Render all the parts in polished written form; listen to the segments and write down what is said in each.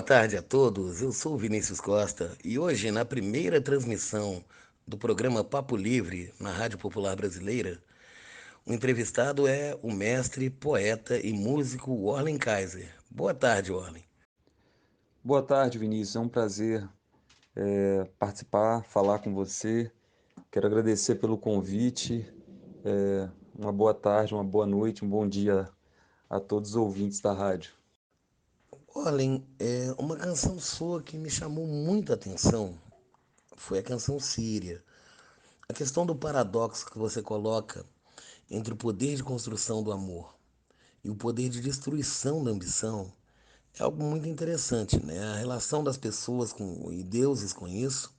Boa tarde a todos, eu sou o Vinícius Costa e hoje, na primeira transmissão do programa Papo Livre na Rádio Popular Brasileira, o entrevistado é o mestre, poeta e músico Orlen Kaiser. Boa tarde, Orlen. Boa tarde, Vinícius. É um prazer participar, falar com você. Quero agradecer pelo convite. Uma boa tarde, uma boa noite, um bom dia a todos os ouvintes da rádio. Orlen, uma canção sua que me chamou muita atenção foi a canção Síria. A questão do paradoxo que você coloca entre o poder de construção do amor e o poder de destruição da ambição é algo muito interessante, né? A relação das pessoas e deuses com isso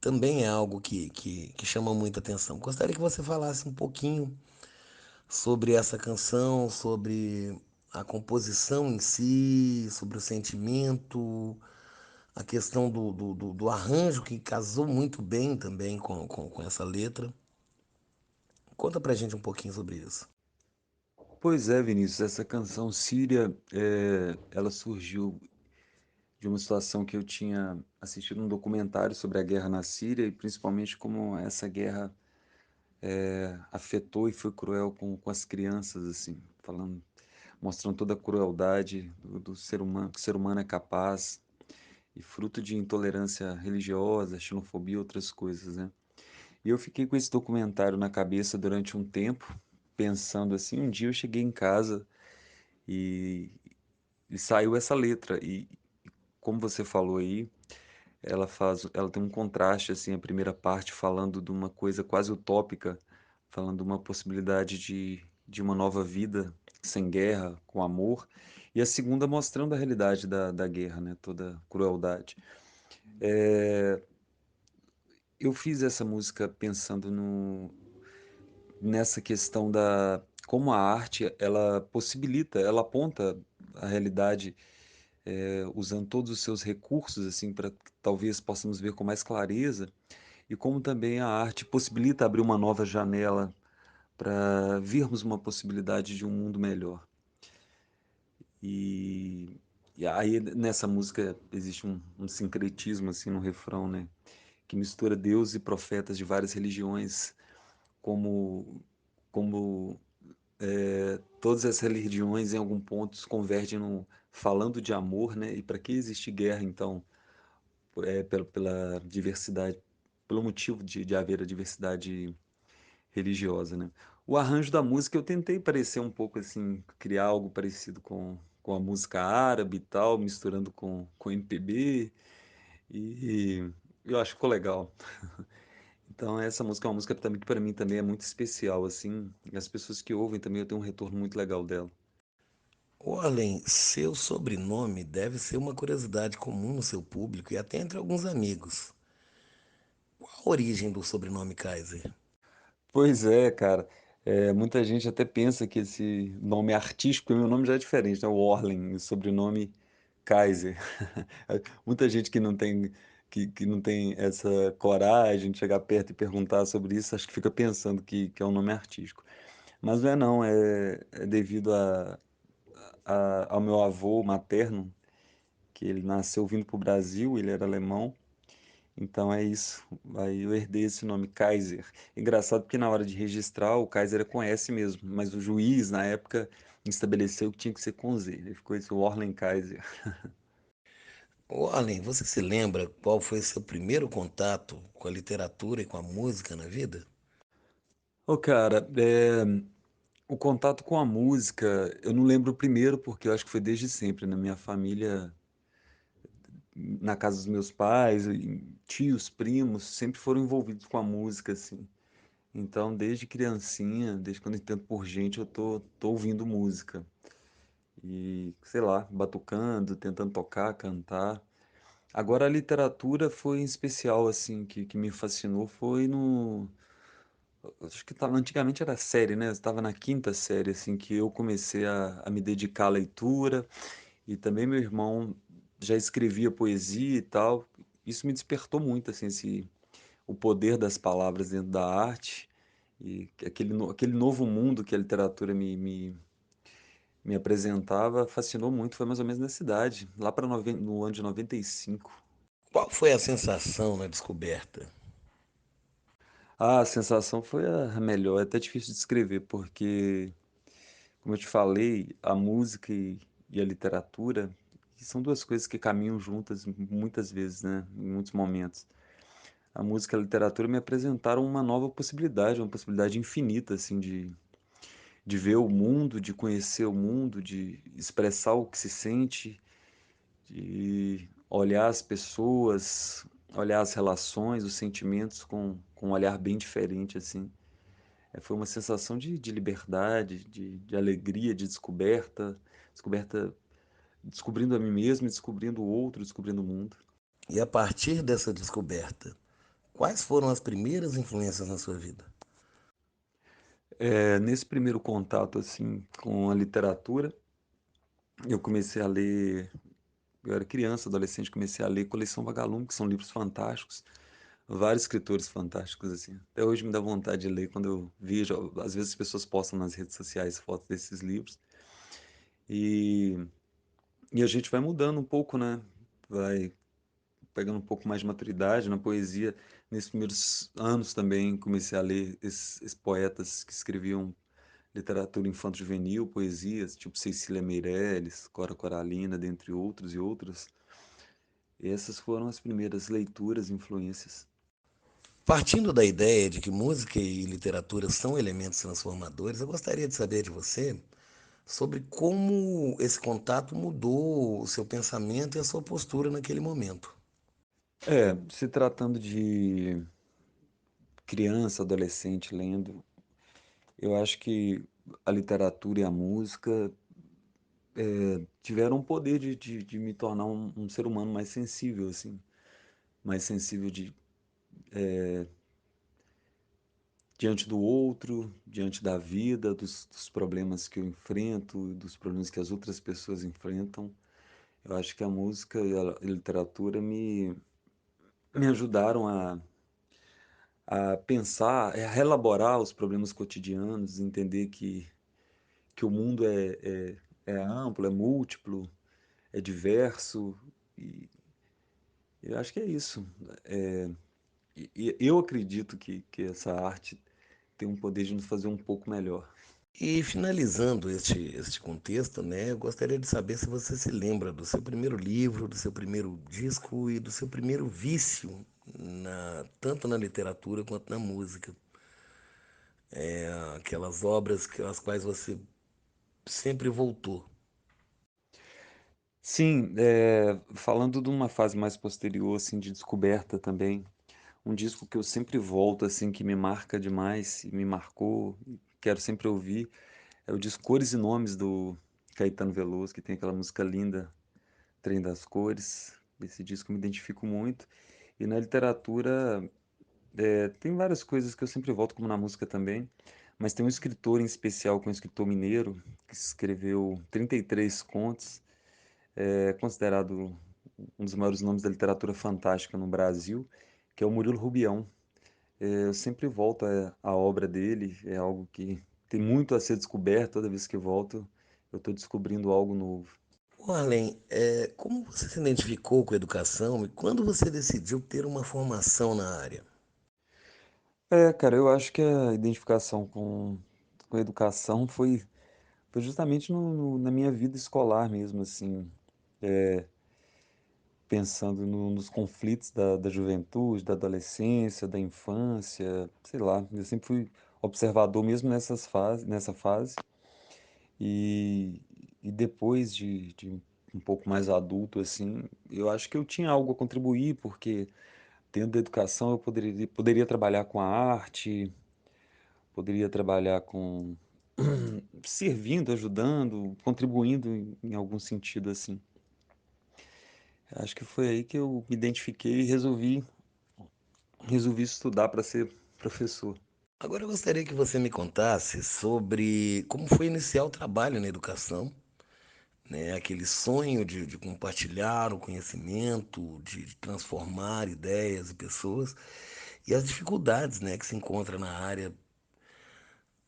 também é algo que chama muita atenção. Gostaria que você falasse um pouquinho sobre essa canção, sobre a composição em si, sobre o sentimento, a questão do arranjo que casou muito bem também com essa letra. Conta pra gente um pouquinho sobre isso. Pois é, Vinícius, essa canção Síria, ela surgiu de uma situação que eu tinha assistido um documentário sobre a guerra na Síria e principalmente como essa guerra afetou e foi cruel com as crianças, assim, falando, mostrando toda a crueldade do ser humano, que o ser humano é capaz e fruto de intolerância religiosa, xenofobia e outras coisas, né? E eu fiquei com esse documentário na cabeça durante um tempo, pensando assim, um dia eu cheguei em casa e, e saiu essa letra e como você falou aí, ela tem um contraste assim, a primeira parte falando de uma coisa quase utópica, falando de uma possibilidade de uma nova vida sem guerra, com amor, e a segunda mostrando a realidade da guerra, né? Toda a crueldade. É, eu fiz essa música pensando nessa questão da como a arte ela possibilita, ela aponta a realidade usando todos os seus recursos assim para que talvez possamos ver com mais clareza e como também a arte possibilita abrir uma nova janela para vermos uma possibilidade de um mundo melhor. E, e aí nessa música existe um sincretismo assim no refrão, né? Que mistura Deus e profetas de várias religiões, como, como todas as religiões em algum ponto se convergem no, falando de amor, né? E para que existe guerra, então? Pela diversidade, pelo motivo de haver a diversidade religiosa, né? O arranjo da música eu tentei parecer um pouco assim, criar algo parecido com a música árabe e tal, misturando com MPB, e eu acho que ficou legal. Então essa música é uma música também que para mim também é muito especial, assim, e as pessoas que ouvem também eu tenho um retorno muito legal dela. Orlen, seu sobrenome deve ser uma curiosidade comum no seu público e até entre alguns amigos. Qual a origem do sobrenome Kaiser? Pois é, cara. Muita gente até pensa que esse nome é artístico, porque o meu nome já é diferente, né? O Orlen, o sobrenome Kaiser. Muita gente que não tem essa coragem de chegar perto e perguntar sobre isso, acho que fica pensando que é um nome artístico. Mas não é não, é devido ao meu avô materno, que ele nasceu vindo para o Brasil, ele era alemão, então é isso. Aí eu herdei esse nome, Kaiser. Engraçado porque na hora de registrar o Kaiser é com S mesmo, mas o juiz na época estabeleceu que tinha que ser com Z. Ele ficou esse Orlen Kaiser. Orlen, você se lembra qual foi seu primeiro contato com a literatura e com a música na vida? Ô, cara, o contato com a música, eu não lembro o primeiro porque eu acho que foi desde sempre. Na minha família, na casa dos meus pais, e tios, primos, sempre foram envolvidos com a música, assim. Então, desde criancinha, desde quando eu entendo por gente, eu tô ouvindo música. E, sei lá, batucando, tentando tocar, cantar. Agora, a literatura foi em especial, assim, que me fascinou, foi no... Acho que tava, antigamente era série, né? Eu estava na quinta série, assim, que eu comecei a me dedicar à leitura. E também meu irmão já escrevia poesia e tal. Isso me despertou muito, assim, o poder das palavras dentro da arte. E aquele novo mundo que a literatura me apresentava, fascinou muito, foi mais ou menos nessa idade, lá para no ano de 95. Qual foi a sensação na descoberta? Ah, a sensação foi a melhor, é até difícil de descrever, porque, como eu te falei, a música e a literatura são duas coisas que caminham juntas muitas vezes, né, em muitos momentos. A música e a literatura me apresentaram uma possibilidade infinita, assim, de ver o mundo, de conhecer o mundo, de expressar o que se sente, de olhar as pessoas, olhar as relações, os sentimentos com um olhar bem diferente, assim. Foi uma sensação de liberdade, de alegria, de descoberta, descobrindo a mim mesmo, descobrindo o outro, descobrindo o mundo. E a partir dessa descoberta, quais foram as primeiras influências na sua vida? Nesse primeiro contato, assim, com a literatura, eu comecei a ler. Eu era criança, adolescente, comecei a ler Coleção Vagalume, que são livros fantásticos, vários escritores fantásticos, assim. Até hoje me dá vontade de ler quando eu vejo, às vezes as pessoas postam nas redes sociais fotos desses livros. E, e a gente vai mudando um pouco, né? Vai pegando um pouco mais de maturidade na poesia. Nesses primeiros anos também comecei a ler esses poetas que escreviam literatura infanto-juvenil, poesias, tipo Cecília Meirelles, Cora Coralina, dentre outros e outros. Essas foram as primeiras leituras, influências. Partindo da ideia de que música e literatura são elementos transformadores, eu gostaria de saber de você sobre como esse contato mudou o seu pensamento e a sua postura naquele momento. Se tratando de criança, adolescente lendo, eu acho que a literatura e a música tiveram o poder de me tornar um ser humano mais sensível, assim, mais sensível diante do outro, diante da vida, dos problemas que eu enfrento, dos problemas que as outras pessoas enfrentam. Eu acho que a música e a literatura me ajudaram a pensar, a relaborar os problemas cotidianos, entender que o mundo é amplo, é múltiplo, é diverso, e eu acho que é isso. É, e eu acredito que essa arte tem um poder de nos fazer um pouco melhor. E finalizando este contexto, né, eu gostaria de saber se você se lembra do seu primeiro livro, do seu primeiro disco e do seu primeiro vício, tanto na literatura quanto na música. Aquelas obras às quais você sempre voltou. Sim, falando de uma fase mais posterior, assim, de descoberta também, um disco que eu sempre volto, assim, que me marca demais e me marcou, e quero sempre ouvir, é o disco Cores e Nomes do Caetano Veloso, que tem aquela música linda, Trem das Cores. Esse disco eu me identifico muito. E na literatura, tem várias coisas que eu sempre volto, como na música também, mas tem um escritor em especial, que é um escritor mineiro, que escreveu 33 contos, é considerado um dos maiores nomes da literatura fantástica no Brasil, que é o Murilo Rubião. Eu sempre volto à obra dele, é algo que tem muito a ser descoberto. Toda vez que volto, eu estou descobrindo algo novo. Ô, Arlen, como você se identificou com a educação e quando você decidiu ter uma formação na área? Cara, eu acho que a identificação com a educação foi justamente na minha vida escolar mesmo, assim, pensando nos conflitos da juventude, da adolescência, da infância, sei lá, eu sempre fui observador mesmo nessa fase, e, e depois de um pouco mais adulto, assim, eu acho que eu tinha algo a contribuir, porque dentro da educação eu poderia trabalhar com a arte, poderia trabalhar com servindo, ajudando, contribuindo em algum sentido assim. Acho que foi aí que eu me identifiquei e resolvi estudar para ser professor. Agora eu gostaria que você me contasse sobre como foi iniciar o trabalho na educação, né? Aquele sonho de compartilhar o conhecimento, de transformar ideias e pessoas, e as dificuldades, né, que se encontra na área,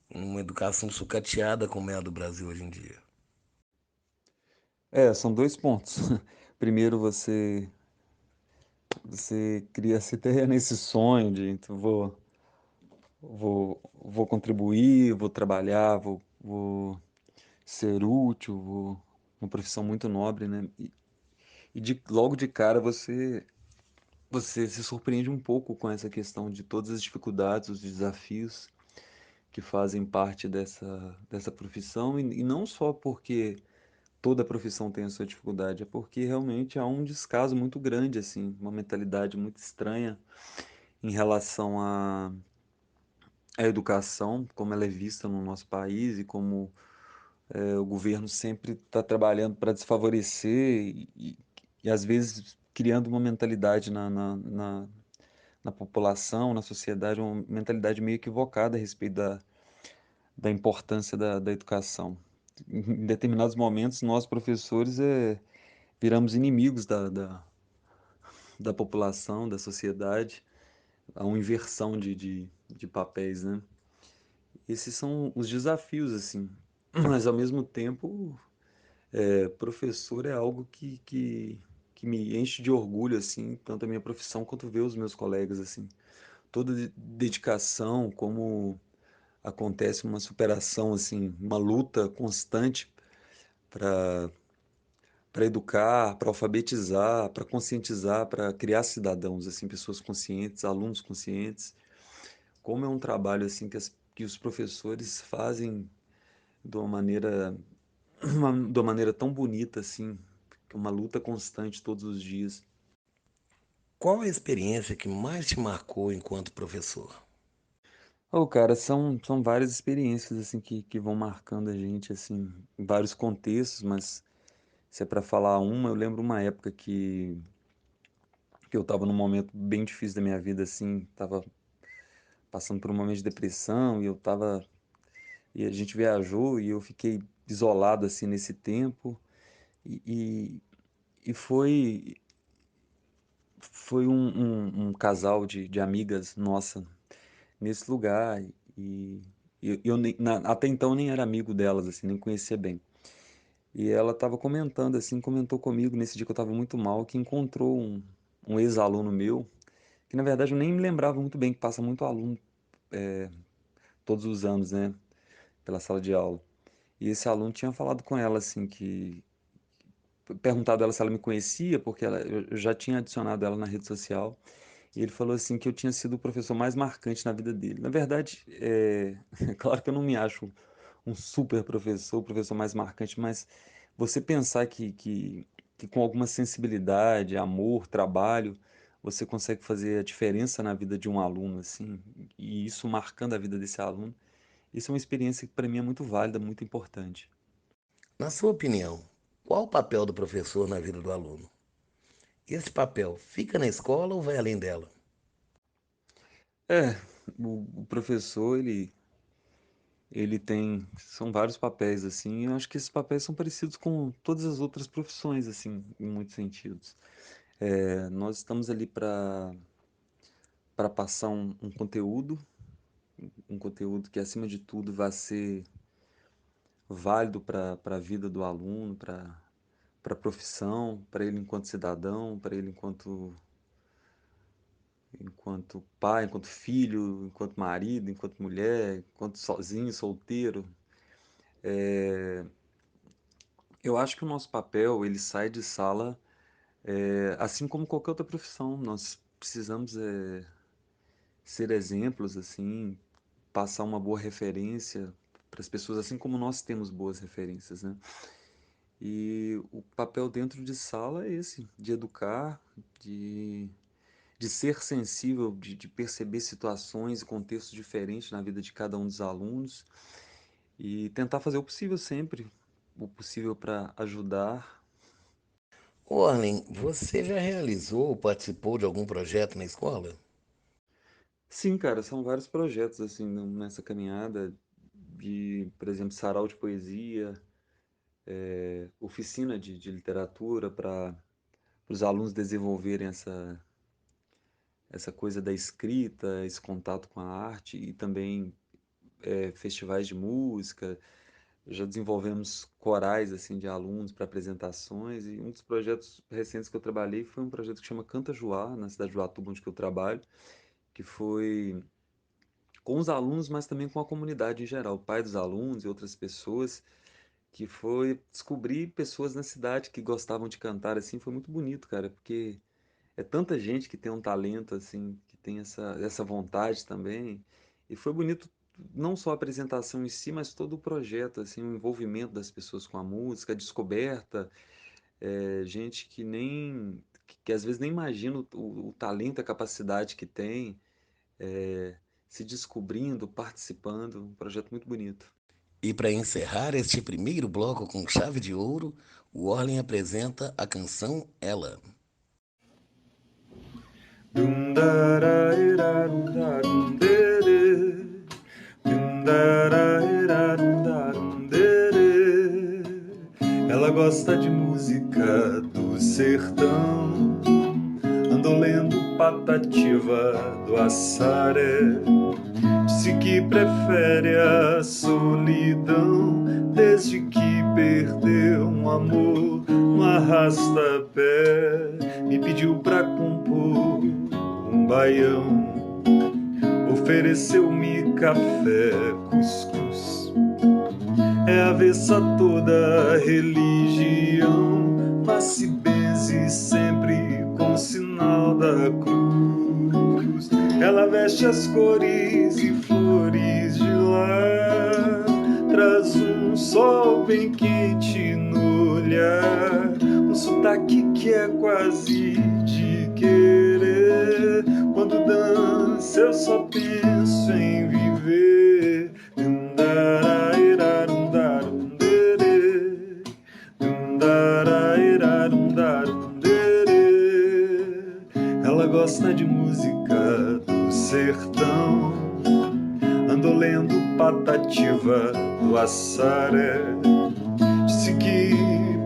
uma educação sucateada como é a do Brasil hoje em dia. São 2 pontos. Primeiro você cria se ter nesse sonho de então vou contribuir, vou trabalhar, vou ser útil, uma profissão muito nobre, né? Logo de cara você se surpreende um pouco com essa questão de todas as dificuldades, os desafios que fazem parte dessa profissão, e não só porque toda profissão tem a sua dificuldade, é porque realmente há um descaso muito grande, assim, uma mentalidade muito estranha em relação à educação, como ela é vista no nosso país e como o governo sempre está trabalhando para desfavorecer e às vezes criando uma mentalidade na população, na sociedade, uma mentalidade meio equivocada a respeito da importância da educação. Em determinados momentos, nós professores viramos inimigos da população, da sociedade, há uma inversão de papéis, né? Esses são os desafios, assim. Mas, ao mesmo tempo, professor é algo que me enche de orgulho, assim, tanto a minha profissão quanto ver os meus colegas, assim. Toda dedicação, como acontece uma superação, assim, uma luta constante para educar, para alfabetizar, para conscientizar, para criar cidadãos, assim, pessoas conscientes, alunos conscientes. Como é um trabalho assim que os professores fazem de uma maneira, de uma maneira tão bonita assim, que é uma luta constante todos os dias. Qual a experiência que mais te marcou enquanto professor? Oh, cara, são várias experiências assim que vão marcando a gente assim, em vários contextos, mas se é para falar uma, eu lembro uma época que eu estava num momento bem difícil da minha vida assim, estava passando por um momento de depressão e a gente viajou e eu fiquei isolado assim nesse tempo e, e, e foi um casal de amigas nossa nesse lugar e eu até então eu nem era amigo delas assim, nem conhecia bem. E ela estava comentando assim, comentou comigo nesse dia que eu estava muito mal, que encontrou um ex-aluno meu, que na verdade eu nem me lembrava muito bem, que passa muito aluno todos os anos, né, pela sala de aula. E esse aluno tinha falado com ela assim que perguntado ela se ela me conhecia, porque eu já tinha adicionado ela na rede social. E ele falou assim que eu tinha sido o professor mais marcante na vida dele. Na verdade, claro que eu não me acho um super professor, o professor mais marcante, mas você pensar que com alguma sensibilidade, amor, trabalho, você consegue fazer a diferença na vida de um aluno, assim, e isso marcando a vida desse aluno, isso é uma experiência que para mim é muito válida, muito importante. Na sua opinião, qual o papel do professor na vida do aluno? Esse papel fica na escola ou vai além dela? É, o professor, ele tem, são vários papéis, assim, e eu acho que esses papéis são parecidos com todas as outras profissões, assim, em muitos sentidos. Nós estamos ali para passar um conteúdo que, acima de tudo, vai ser válido para a vida do aluno, para a profissão, para ele enquanto cidadão, para ele enquanto pai, enquanto filho, enquanto marido, enquanto mulher, enquanto sozinho, solteiro. Eu acho que o nosso papel, ele sai de sala, assim como qualquer outra profissão. Nós precisamos ser exemplos, assim, passar uma boa referência para as pessoas, assim como nós temos boas referências, né? E o papel dentro de sala é esse, de educar, de, de ser sensível, de perceber situações e contextos diferentes na vida de cada um dos alunos e tentar fazer o possível sempre, o possível para ajudar. Orlen, você já realizou ou participou de algum projeto na escola? Sim, cara, são vários projetos assim nessa caminhada por exemplo, sarau de poesia, oficina de literatura para os alunos desenvolverem essa coisa da escrita, esse contato com a arte e também festivais de música, já desenvolvemos corais assim de alunos para apresentações e um dos projetos recentes que eu trabalhei foi um projeto que chama Canta Joá, na cidade de Joatuba, onde que eu trabalho, que foi com os alunos, mas também com a comunidade em geral, o pai dos alunos e outras pessoas, que foi descobrir pessoas na cidade que gostavam de cantar assim, foi muito bonito, cara, porque é tanta gente que tem um talento assim, que tem essa vontade também. E foi bonito não só a apresentação em si, mas todo o projeto, assim, o envolvimento das pessoas com a música, a descoberta, gente que nem que às vezes nem imagina o talento, a capacidade que tem, é, se descobrindo, participando, um projeto muito bonito. E para encerrar este primeiro bloco com chave de ouro, o Orlen apresenta a canção Ela. Dum da ra ira dum da dum de de. Dum da ra ira dum da dum de de. Ela gosta de música do sertão. Andou lendo Patativa do Assaré. Disse que prefere a solidão desde que perdeu um amor no arrasta-pé. Me pediu pra compor um baião, ofereceu-me café, cuscuz. É avessa a toda religião, mas se benze sempre com o sinal da cruz. Ela veste as cores e flores de lá, traz um sol bem quente no olhar, um sotaque que é quase de querer. Quando dança eu só penso em viver. Ela gosta de música do sertão, andou lendo Patativa do Assaré. Disse que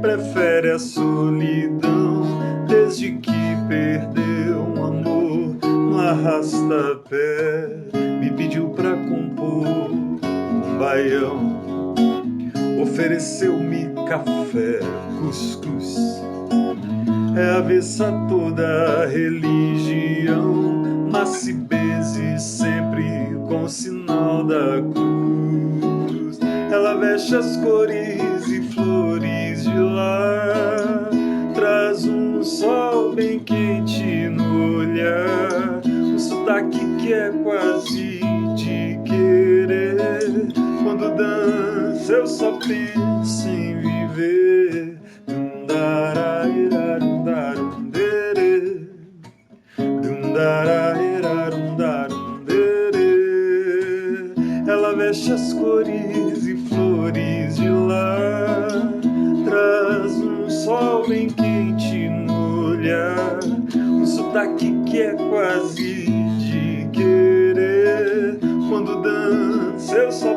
prefere a solidão desde que perdeu um amor no arrasta-pé. Me pediu pra compor um baião, ofereceu-me café, cuscuz. É avessa a toda religião, mas se benze sempre com o sinal da cruz. Ela veste as cores e flores de lá, traz um sol bem quente no olhar, um sotaque que é quase de querer. Quando dança eu só penso em viver. Ela veste as cores e flores de lá, traz um sol bem quente no olhar, um sotaque que é quase de querer. Quando dança eu só